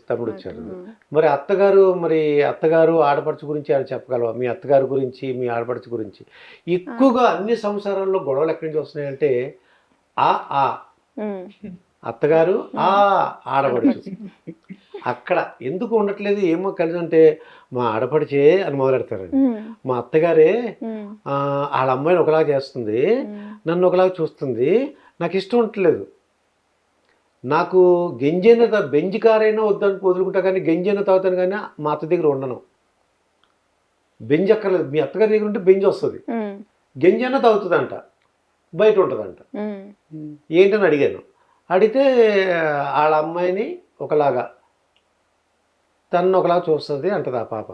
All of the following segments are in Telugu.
తమ్ముడు వచ్చారు. మరి అత్తగారు ఆడపడుచు గురించి ఏమైనా చెప్పగలవా? మీ అత్తగారి గురించి, మీ ఆడపడుచు గురించి. ఎక్కువగా అన్ని సంసారాల్లో గొడవలు ఎక్కడి నుంచి వస్తున్నాయంటే ఆ ఆ అత్తగారు ఆ ఆడపడుచు అక్కడ ఎందుకు ఉండట్లేదు ఏమో కలిసి అంటే మా ఆడపడిచే అని మొదలెడతారండి. మా అత్తగారే వాళ్ళ అమ్మాయిని ఒకలాగా చేస్తుంది, నన్ను ఒకలాగా చూస్తుంది, నాకు ఇష్టం ఉండట్లేదు. నాకు గంజైన బెంజ్ కారైనా వద్దని వదులుకుంటా, కానీ గంజైనా తాగుతాను, కానీ మా అత్త దగ్గర ఉండను. బెంజ్ అక్కర్లేదు, మీ అత్తగారి దగ్గర ఉంటే బెంజ్ వస్తుంది, గంజైనా తాగుతుందంట, బయట ఉంటుందంట. ఏంటని అడిగాను. అడిగితే వాళ్ళ అమ్మాయిని ఒకలాగా, తను ఒకలాగా చూస్తుంది అంటది ఆ పాప.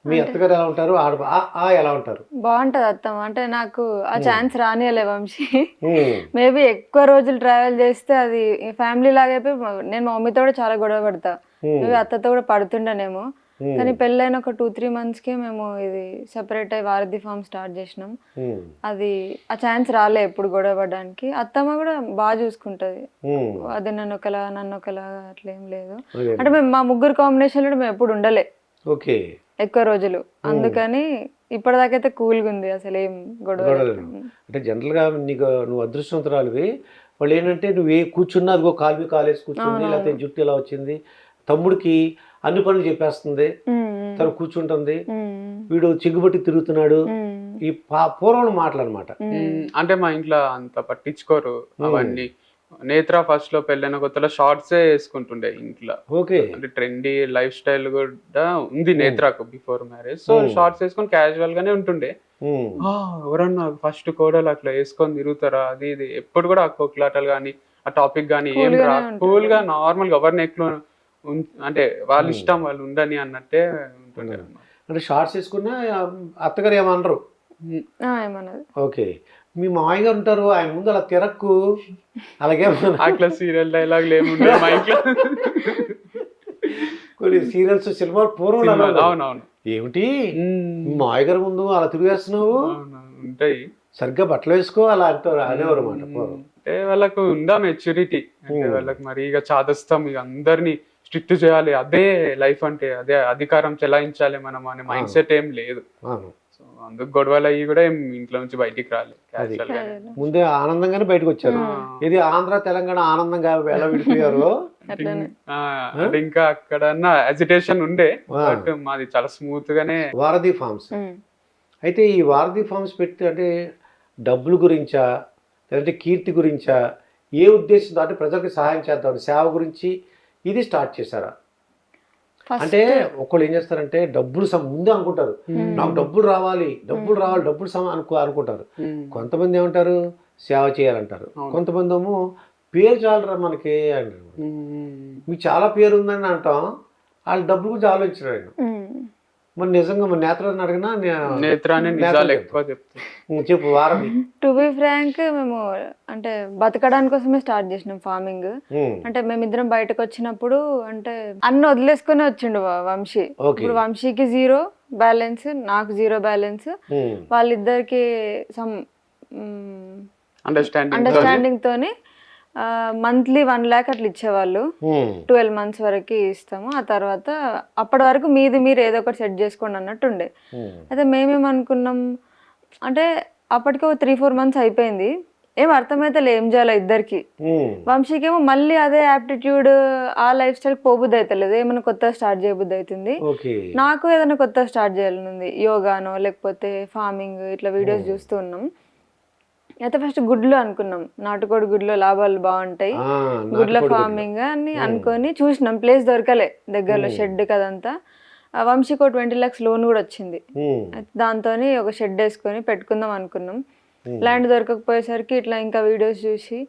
మీ అత్తగారు ఎలా ఉంటారు, ఎలా ఉంటారు? బాగుంటది అత్తమ్మ. అంటే నాకు ఆ ఛాన్స్ రానియలే వంశీ. మేబీ ఎక్కువ రోజులు ట్రావెల్ చేస్తే అది ఫ్యామిలీ లాగా అయిపోయి, నేను మా మమ్మీతో కూడా చాలా గొడవ పడతా, మేబీ అత్తతో కూడా పడుతుండేనేమో. కానీ పెళ్ళైన ఒక 2-3 monthsకి మేము ఇది సెపరేట్ అయ్యి వారధి ఫామ్ స్టార్ట్ చేసినాం. అది ఆ ఛాన్స్ రాలే ఎప్పుడు గొడవ పడడానికి. అత్తమ్మ కూడా బాగా చూసుకుంటది, అది నన్ను ఒకలాగా అట్లా ఏం లేదు. అంటే మేము మా ముగ్గురు కాంబినేషన్లో మేము ఎప్పుడు ఉండలే ఓకే ఎక్కువ రోజులు, అందుకని ఇప్పటిదాకైతే కూల్గా ఉంది, అసలు ఏం గొడవ. అంటే జనరల్గా నువ్వు అదృష్టవంతురాలివి. వాళ్ళు ఏంటంటే నువ్వు కూర్చున్నా అదిగో కాలు కాలేసి కూర్చుంది, లేకపోతే జుట్టు ఇలా వచ్చింది, తమ్ముడికి అన్ని పనులు చెప్పేస్తుంది, తను కూర్చుంటుంది, వీడు చిగ్గుబట్టి తిరుగుతున్నాడు, ఈ పూర్వం మాటలు అనమాట. అంటే మా ఇంట్లో అంత పట్టించుకోరు అవన్నీ. నేత్ర ఫస్ట్ లో పెళ్ళైన కొత్తలో షార్ట్సే వేసుకుంటుండే ఇంట్లో. ఓకే, అంటే ట్రెండీ లైఫ్ స్టైల్ కూడా ఉంది నేత్రకు బిఫోర్ మ్యారేజ్. సో షార్ట్స్ వేసుకొని క్యాజువల్ గానే ఉంటుండే. ఎవరన్నా ఫస్ట్ కోడలు అట్లా వేసుకొని తిరుగుతారా, అది ఇది ఎప్పుడు కూడా ఆ కోట్లాటలు కానీ ఆ టాపిక్ కానీ ఏం రా, కూల్ గా నార్మల్ గా ఎవరిని ఎక్కువ అంటే వాళ్ళ ఇష్టం వాళ్ళు ఉండని అన్నట్టే ఉంటుండే. అంటే షార్ట్స్ వేసుకున్నా అత్తగారు ఏమనరు? ఓకే, మీ మామయ్య గారు ఉంటారు, ఆయన ముందు అలా తిరక్కు, అలాగే అట్లా సీరియల్ డైలాగులు ఏముండే మా ఇంట్లో. కొన్ని సీరియల్స్ సినిమాలు పూర్వం అవునవును, ఏమిటి మామయ్య గారి ముందు అలా తిరిగేస్తున్నావు, ఉంటాయి, సరిగ్గా బట్టలు వేసుకో అలా అంటారు అనేవారు అన్నమాట. అంటే వాళ్ళకు ఉందా మెచ్యూరిటీ, అంటే వాళ్ళకి మరి ఇక చాదస్తాం, ఇక అందరినీ స్ట్రిక్ట్ చేయాలి, అదే లైఫ్ అంటే, అదే అధికారం చెలాయించాలి మనం అనే మైండ్ సెట్ ఏం లేదు. సో అందుకు గొడవలు అయ్యి కూడా ఏం ఇంట్లో నుంచి బయటికి రాలేదు. ముందే ఆనందంగానే బయటకు వచ్చారు. ఇది ఆంధ్ర తెలంగాణ ఆనందంగా ఎలా విడిపోయారు. అంటే ఇంకా అక్కడన్నా అజిటేషన్ ఉండే, బట్ మాది చాలా స్మూత్ గానే. వారధి ఫార్మ్స్ అయితే ఈ వారధి ఫార్మ్స్ పెట్టి అంటే డబ్బుల గురించా, లేదంటే కీర్తి గురించా, ఏ ఉద్దేశంతో, అంటే ప్రజలకు సహాయం చేద్దాం సేవ గురించి ఇది స్టార్ట్ చేశారా? అంటే ఒకళ్ళు ఏం చేస్తారంటే డబ్బులు ముందే అనుకుంటారు, నాకు డబ్బులు రావాలి అనుకుంటారు. కొంతమంది ఏమంటారు సేవ చేయాలంటారు, కొంతమంది ఏమో పేరు చాలరా మనకి అంటారు. మీకు చాలా పేరు ఉందని అంటాం, వాళ్ళు డబ్బులు గురించి ఆలోచించరు ఆయన. మరి నిజంగా మన నేత్రాన్ని అడిగినా చెప్పు వారధి. టు బి ఫ్రాంక్, మేము అంటే బతకడానికి కోసమే స్టార్ట్ చేసినాం ఫార్మింగ్. అంటే మేమిద్దరం బయటకు వచ్చినప్పుడు అంటే అన్ని వదిలేసుకుని వచ్చిండు వంశీ. ఇప్పుడు వంశీకి 0 బ్యాలెన్స్, నాకు 0 బ్యాలెన్స్. వాళ్ళిద్దరికి సమ్ అండర్స్టాండింగ్ తోని మంత్లీ 1 lakh అట్లా ఇచ్చేవాళ్ళు. 12 months వరకు ఇస్తాము, ఆ తర్వాత అప్పటి వరకు మీరు ఏదో ఒకటి సెట్ చేసుకోండి అన్నట్టుండే. అయితే మేమేమనుకున్నాం అంటే అప్పటికి 3-4 months అయిపోయింది, ఏం అర్థమైతే ఏం చేయాలో ఇద్దరికి. వంశీకేమో మళ్ళీ అదే యాప్టిట్యూడ్, ఆ లైఫ్ స్టైల్ పోబుద్ది అవుతలేదు, ఏమైనా కొత్తగా స్టార్ట్ చేయబుద్ది అవుతుంది. నాకు ఏదైనా కొత్తగా స్టార్ట్ చేయాలనుంది, యోగానో లేకపోతే ఫార్మింగ్, ఇట్లా వీడియోస్ చూస్తూ ఉన్నాం. అయితే ఫస్ట్ గుడ్లు అనుకున్నాం, నాటుకోడి గుడ్లు లాభాలు బాగుంటాయి, గుడ్ల ఫార్మింగ్ అని అనుకొని చూసినాం. ప్లేస్ దొరకలే దగ్గరలో, షెడ్ కదంతా. వంశీకి 20 lakhs లోన్ కూడా వచ్చింది. దాంతో ఒక షెడ్ వేసుకొని పెట్టుకుందాం అనుకున్నాం. ల్యాండ్ దొరకకపోయేసరికి ఇట్లా ఇంకా వీడియోస్ చూసి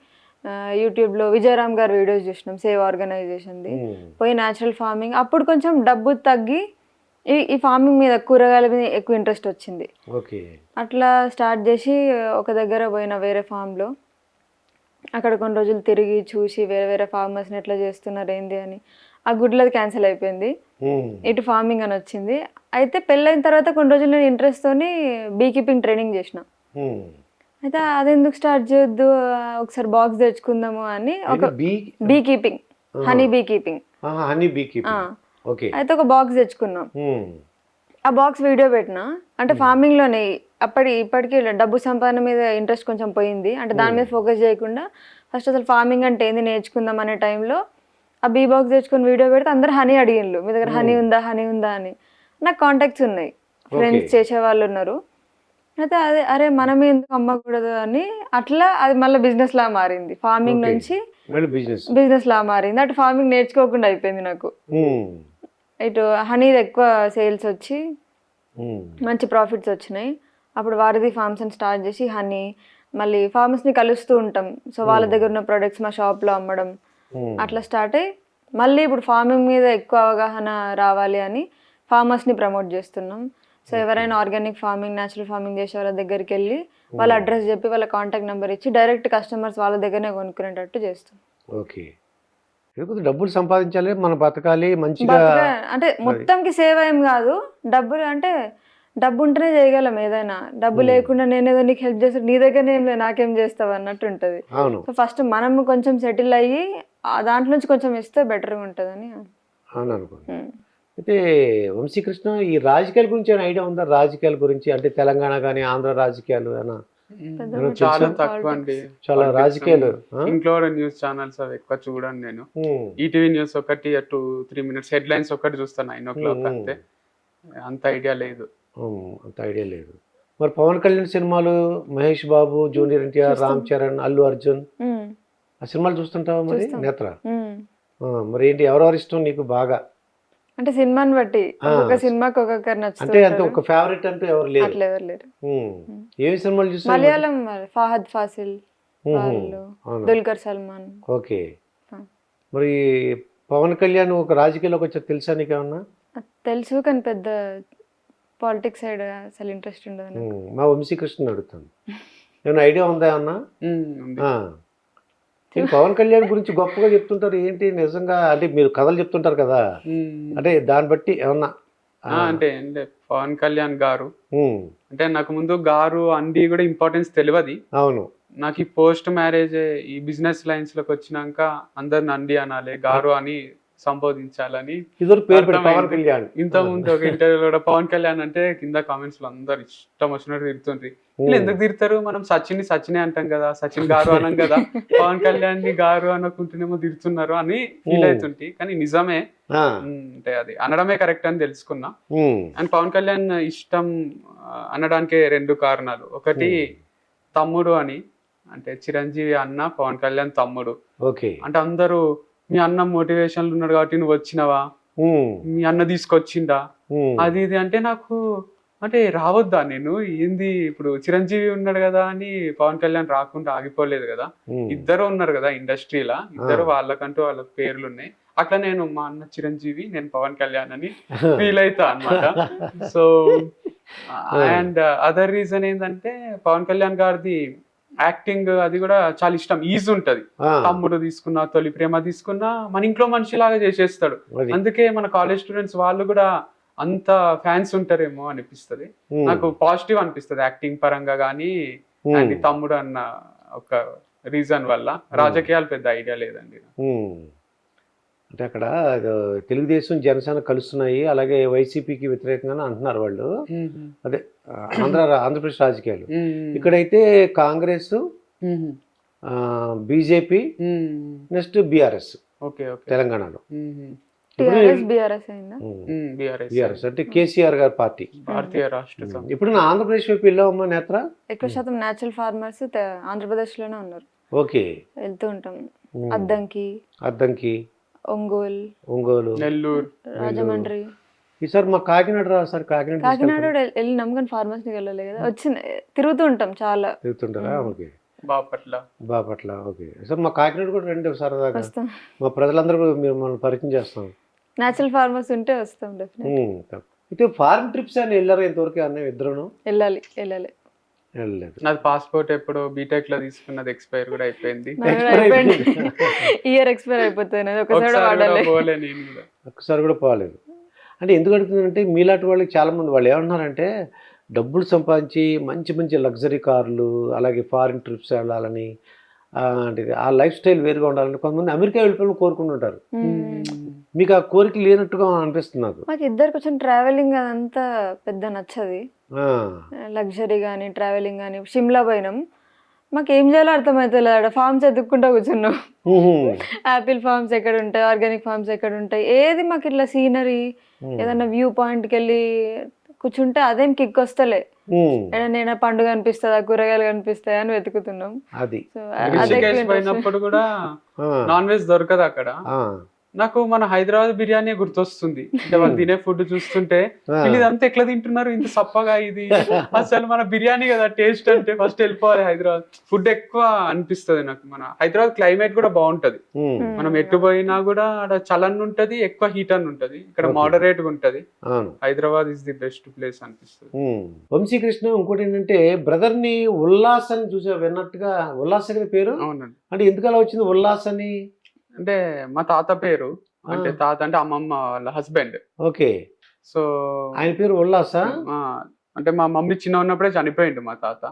యూట్యూబ్లో విజయరామ్ గారి వీడియోస్ చూసినాం, సేవ్ ఆర్గనైజేషన్ది. పోయి న్యాచురల్ ఫార్మింగ్, అప్పుడు కొంచెం డబ్బు తగ్గి ఈ ఫార్మింగ్ మీద, కూరగాయల మీద ఎక్కువ ఇంట్రెస్ట్ వచ్చింది. అట్లా స్టార్ట్ చేసి ఒక దగ్గర పోయిన వేరే ఫామ్లో, అక్కడ కొన్ని రోజులు తిరిగి చూసి వేరే ఫార్మర్స్ని ఎట్లా చేస్తున్నారు ఏంది అని, ఆ గుడ్లది క్యాన్సిల్ అయిపోయింది, ఇటు ఫార్మింగ్ అని వచ్చింది. అయితే పెళ్ళైన తర్వాత కొన్ని రోజులు నేను ఇంట్రెస్ట్తోని బీ కీపింగ్ ట్రైనింగ్ చేసిన. అయితే అది ఎందుకు స్టార్ట్ చేయొద్దు, ఒకసారి బాక్స్ తెచ్చుకుందాము అని, ఒక be keeping honey bee keeping. Honey bee keeping. Okay. అయితే ఒక బాక్స్ తెచ్చుకున్నాం. ఆ బాక్స్ వీడియో పెట్టినా అంటే ఫార్మింగ్లోనే ఇప్పటికీ డబ్బు సంపాదన మీద ఇంట్రెస్ట్ కొంచెం పోయింది. అంటే దాని మీద ఫోకస్ చేయకుండా ఫస్ట్ అసలు ఫార్మింగ్ అంటే ఏంది నేర్చుకుందాం అనే టైంలో ఆ బీ బాక్స్ తెచ్చుకొని వీడియో పెడితే అందరు హనీ అడిగిండ్రు, మీ దగ్గర హనీ ఉందా అని. నాకు కాంటాక్ట్స్ ఉన్నాయి, ఫ్రెండ్స్ చేసే వాళ్ళు ఉన్నారు. అయితే అరే మనం ఎందుకు అమ్మకూడదు అని అట్లా అది మళ్ళీ బిజినెస్ లా మారింది. ఫార్మింగ్ నుంచి బిజినెస్ లా మారింది. అటు ఫార్మింగ్ నేర్చుకోకుండా అయిపోయింది నాకు. ఇటు హనీ ఎక్కువ సేల్స్ వచ్చి మంచి ప్రాఫిట్స్ వచ్చినాయి. అప్పుడు వారధి ఫార్మ్స్ అని స్టార్ట్ చేసి హనీ మళ్ళీ ఫార్మర్స్ని కలుస్తూ ఉంటాం. సో వాళ్ళ దగ్గర ఉన్న ప్రొడక్ట్స్ మా షాప్లో అమ్మడం అట్లా స్టార్ట్ అయ్యి మళ్ళీ ఇప్పుడు ఫార్మింగ్ మీద ఎక్కువ అవగాహన రావాలి అని ఫార్మర్స్ని ప్రమోట్ చేస్తున్నాం. సో ఎవరైనా ఆర్గానిక్ ఫార్మింగ్, న్యాచురల్ ఫార్మింగ్ చేసే వాళ్ళ దగ్గరికి వెళ్ళి వాళ్ళ అడ్రస్ చెప్పి వాళ్ళ కాంటాక్ట్ నెంబర్ ఇచ్చి డైరెక్ట్ కస్టమర్స్ వాళ్ళ దగ్గరనే కొనుక్కునేటట్టు చేస్తాం. ఓకే. డబ్బులు సంపాదించాలి, మనం బతకాలి మంచిగా. అంటే మొత్తంకి సేవ్ ఏం కాదు, డబ్బులు అంటే డబ్బు ఉంటేనే చేయగలం ఏదైనా. డబ్బు లేకుండా నేనేదో నీకు హెల్ప్ చేస్తా, నీ దగ్గర ఏం లేదు నాకేం చేస్తావు అన్నట్టు ఉంటుంది. సో ఫస్ట్ మనం కొంచెం సెటిల్ అయ్యి దాంట్లో నుంచి కొంచెం ఇస్తే బెటర్గా ఉంటుందని అనుకుంటున్నాను. అయితే వంశీకృష్ణ, ఈ రాజకీయాల గురించి ఏమైనా ఐడియా ఉందా? రాజకీయాల గురించి అంటే తెలంగాణ కానీ ఆంధ్ర రాజకీయాలు చాలా తక్కువ అండి. చాలా రాజకీయాలు ఇంట్లో న్యూస్ ఛానల్స్ అవి ఎక్కువ చూడండి. నేను ఈటీవీ న్యూస్ ఒకటి 2-3 minutes హెడ్లైన్స్ ఒకటి చూస్తాను 9 o'clock అంతే. అంత ఐడియా లేదు. మరి పవన్ కళ్యాణ్ సినిమాలు, మహేష్ బాబు, జూనియర్ ఎన్టీఆర్, రామ్ చరణ్, అల్లు అర్జున్ ఆ సినిమాలు చూస్తుంటావా మరి నేత్ర? మరి ఏంటి, ఎవరెవరు ఇష్టం నీకు బాగా? అంటే సినిమాని బట్టి ఒక సినిమాకి ఒక్కొక్కరు నచ్చుతుంది. అంటే అంత ఒక ఫేవరెట్ అంటూ ఎవరు లేరు. ఏ సినిమాలు చూస్తారు? మలయాళం ఫహద్ ఫాసిల్ వాళ్ళు, దుల్కర్ సల్మాన్. ఓకే. మరి పవన్ కళ్యాణ్ ఒక రాజకీయాల్లోకి వచ్చా తెలుసా నీకేమన్నా? తెలుసు కానీ పెద్ద పాలిటిక్స్ సైడ్ అసలు ఇంట్రెస్ట్ ఉండదు. మా వంశీకృష్ణ అడుగుతాను, ఏమైనా ఐడియా ఉందా అన్నా? పవన్ కళ్యాణ్ గురించి గొప్పగా చెప్తుంటారు, ఏంటి నిజంగా? అంటే మీరు కథలు చెప్తుంటారు కదా, అంటే దాన్ని బట్టి ఏమన్నా? అంటే పవన్ కళ్యాణ్ గారు అంటే నాకు ముందు గారు అండి కూడా ఇంపార్టెన్స్ తెలియదు. అవును. నాకు ఈ పోస్ట్ మ్యారేజ్ ఈ బిజినెస్ లైన్స్ లోకి వచ్చినాక అందరిని అండి అనాలి, గారు అని సంబోధించాలని ఇంత ముందు ఒక ఇంటర్వ్యూలో కూడా పవన్ కళ్యాణ్ అంటే కింద కామెంట్స్ లో అందరు ఇష్టం వచ్చినట్టు తిరుగుతుండ్రి. వీళ్ళు ఎందుకు తిడతారు, మనం సచినే అంటాం కదా, సచిన్ గారు అనం కదా, పవన్ కళ్యాణ్ ని గారు అనుకుంటేనేమో తిడుతున్నారు అని ఫీల్ అవుతుంటే, కానీ నిజమే అంటే అది అనడమే కరెక్ట్ అని తెలుసుకున్నా. అండ్ పవన్ కళ్యాణ్ ఇష్టం అనడానికి 2 కారణాలు. ఒకటి తమ్ముడు అని, అంటే చిరంజీవి అన్న, పవన్ కళ్యాణ్ తమ్ముడు. అంటే అందరూ మీ అన్న మోటివేషన్లు ఉన్నాడు కాబట్టి నువ్వు వచ్చినావా, మీ అన్న తీసుకొచ్చిందా అది ఇది అంటే నాకు అంటే రావద్దా నేను ఏంది, ఇప్పుడు చిరంజీవి ఉన్నాడు కదా అని పవన్ కళ్యాణ్ రాకుండా ఆగిపోలేదు కదా, ఇద్దరు ఉన్నారు కదా ఇండస్ట్రీలా, ఇద్దరు వాళ్ళకంటూ వాళ్ళ పేర్లు ఉన్నాయి. అట్లా నేను మా అన్న చిరంజీవి, నేను పవన్ కళ్యాణ్ అని ఫీల్ అవుతా అన్నమాట. సో అండ్ అదర్ రీజన్ ఏంటంటే పవన్ కళ్యాణ్ గారిది యాక్టింగ్ అది కూడా చాలా ఇష్టం, ఈజీ ఉంటది. తమ్ముడు తీసుకున్నా, తొలి ప్రేమ తీసుకున్నా మన ఇంట్లో మనిషిలాగా చేసేస్తాడు. అందుకే మన కాలేజ్ స్టూడెంట్స్ వాళ్ళు కూడా అంత ఫ్యాన్స్ ఉంటారేమో అనిపిస్తుంది. నాకు పాజిటివ్ అనిపిస్తుంది యాక్టింగ్ పరంగా కానీ, అండ్ తమ్ముడు అన్న ఒక రీజన్ వల్ల. రాజకీయాలు పెద్ద ఐడియా లేదండి. అంటే అక్కడ తెలుగుదేశం జనసేన కలుస్తున్నాయి, అలాగే వైసీపీకి వ్యతిరేకంగా అంటున్నారు వాళ్ళు. అదే ఆంధ్రప్రదేశ్ రాజకీయాలు. ఇక్కడైతే కాంగ్రెస్, బీజేపీ, నెక్స్ట్ బీఆర్ఎస్ తెలంగాణలో. బీఆర్ఎస్ అంటే కేసీఆర్ గారి పార్టీ. ఇప్పుడు నా ఆంధ్రప్రదేశ్ వైపు వెళ్ళామమ్మా నేత్ర? ఎక్కువ శాతం న్యాచురల్ ఫార్మర్స్ ఆంధ్రప్రదేశ్ లోనే ఉన్నారు. ఓకే. వెళ్తూ ఉంటాం. అద్దంకి, ఒంగోలు, నెల్లూరు, రాజమండ్రి. ఈసారి మా కాకినాడ రా సార్. కాకినాడ వెళ్ళినాం కానీ ఫార్మర్స్ కి వెళ్ళలే కదా, తిరుగుతూ ఉంటాం, చాలా తిరుగుతుంటారా? ఓకే. బాపట్ల. ఓకే సార్, మా కాకినాడ కూడా రండి సరదాగా, మా ప్రజలందరూ మిమ్మల్ని పరిచయం చేస్తాం. నేచురల్ ఫార్మర్స్ ఉంటే వస్తాం డెఫినెట్లీ. అయితే ఫారెన్ ట్రిప్స్ అని వెళ్ళారా ఇంతవరకు? అన్న ఇద్దరు వెళ్ళాలి. నాది పాస్పోర్ట్ ఎప్పుడు బీటెక్ లో తీసుకున్నది ఎక్స్పైర్ కూడా అయిపోయింది. ఇయర్ ఎక్స్పైర్ అయిపోతుంది, ఒక్కసారి కూడా పోలేదు. అంటే ఎందుకు అడుగుతుందంటే మీలాంటి వాళ్ళకి చాలా మంది వాళ్ళు ఏమన్నారంటే డబ్బులు సంపాదించి మంచి మంచి లగ్జరీ కార్లు, అలాగే ఫారిన్ ట్రిప్స్ వెళ్ళాలని, అంటే ఆ లైఫ్ స్టైల్ వేరుగా ఉండాలంటే కొంతమంది అమెరికా వెళ్ళిపోయి కోరుకుంటుంటారు. మ్మ్. మీకు ఆ కోరిక లేనట్టుగా అనిపిస్తుంది నాకు. మాకు ఇద్దరు కొంచెం ట్రావెలింగ్ అదంతా పెద్ద నచ్చది. ఆ, లగ్జరీ కానీ ట్రావెలింగ్ కానీ షిమ్లా పోయినాం, మాకు ఏం చేయాలో అర్థమవుతుంది. ఆడ ఫార్మ్స్ ఎదుక్కుంటా కూర్చున్నాం. ఉహు, యాపిల్ ఫార్మ్స్ ఎక్కడ ఉంటాయి, ఆర్గానిక్ ఫార్మ్స్ ఎక్కడ ఉంటాయి, ఏది మాకు ఇట్లా సీనరీ ఏదైనా వ్యూ పాయింట్కి వెళ్ళి కూర్చుంటే అదేం కిక్ వస్తలే. ఉమ్, ఏదైనా పండుగ కనిపిస్తుందా, కూరగాయలు కనిపిస్తాయా అని వెతుకుతున్నాం. అది. సో రిషికేష్ పోయినప్పుడు కూడా ఆ, నాన్ వెజ్ దొరకదు అక్కడ. ఆ, నాకు మన హైదరాబాద్ బిర్యానీ గుర్తొస్తుంది. అంటే వాళ్ళు తినే ఫుడ్ చూస్తుంటే ఆ. వీళ్ళు ఇదంతా ఎట్లా తింటున్నారు ఇంత సప్పగా, ఇది అసలు మన బిర్యానీ కదా టేస్ట్ అంటే. ఫస్ట్ వెళ్ళిపోవాలి హైదరాబాద్. ఫుడ్ ఎక్కువ అనిపిస్తుంది నాకు. మన హైదరాబాద్ క్లైమేట్ కూడా బాగుంటది. ఉమ్, మనం ఎటు పోయినా కూడా ఆడ చలన్ ఉంటది, ఎక్కువ హీట్ అని ఉంటది. ఇక్కడ మోడరేట్ గా ఉంటది. అవును. Hyderabad is the best place అనిపిస్తుంది. వంశీకృష్ణ, ఇంకోటి ఏంటంటే బ్రదర్ ని ఉల్లాస్ అని చూసా, విన్నట్టుగా. ఉల్లాస్ అని పేరు అవునండి. అంటే ఎందుకు అలా వచ్చింది ఉల్లాస్ అని? అంటే మా తాత పేరు, అంటే తాత అంటే అమ్మమ్మ వాళ్ళ హస్బెండ్. ఓకే, సో ఆయన పేరు ఉల్లాసా? అంటే మా మమ్మీ చిన్న ఉన్నప్పుడే చనిపోయిండు మా తాత.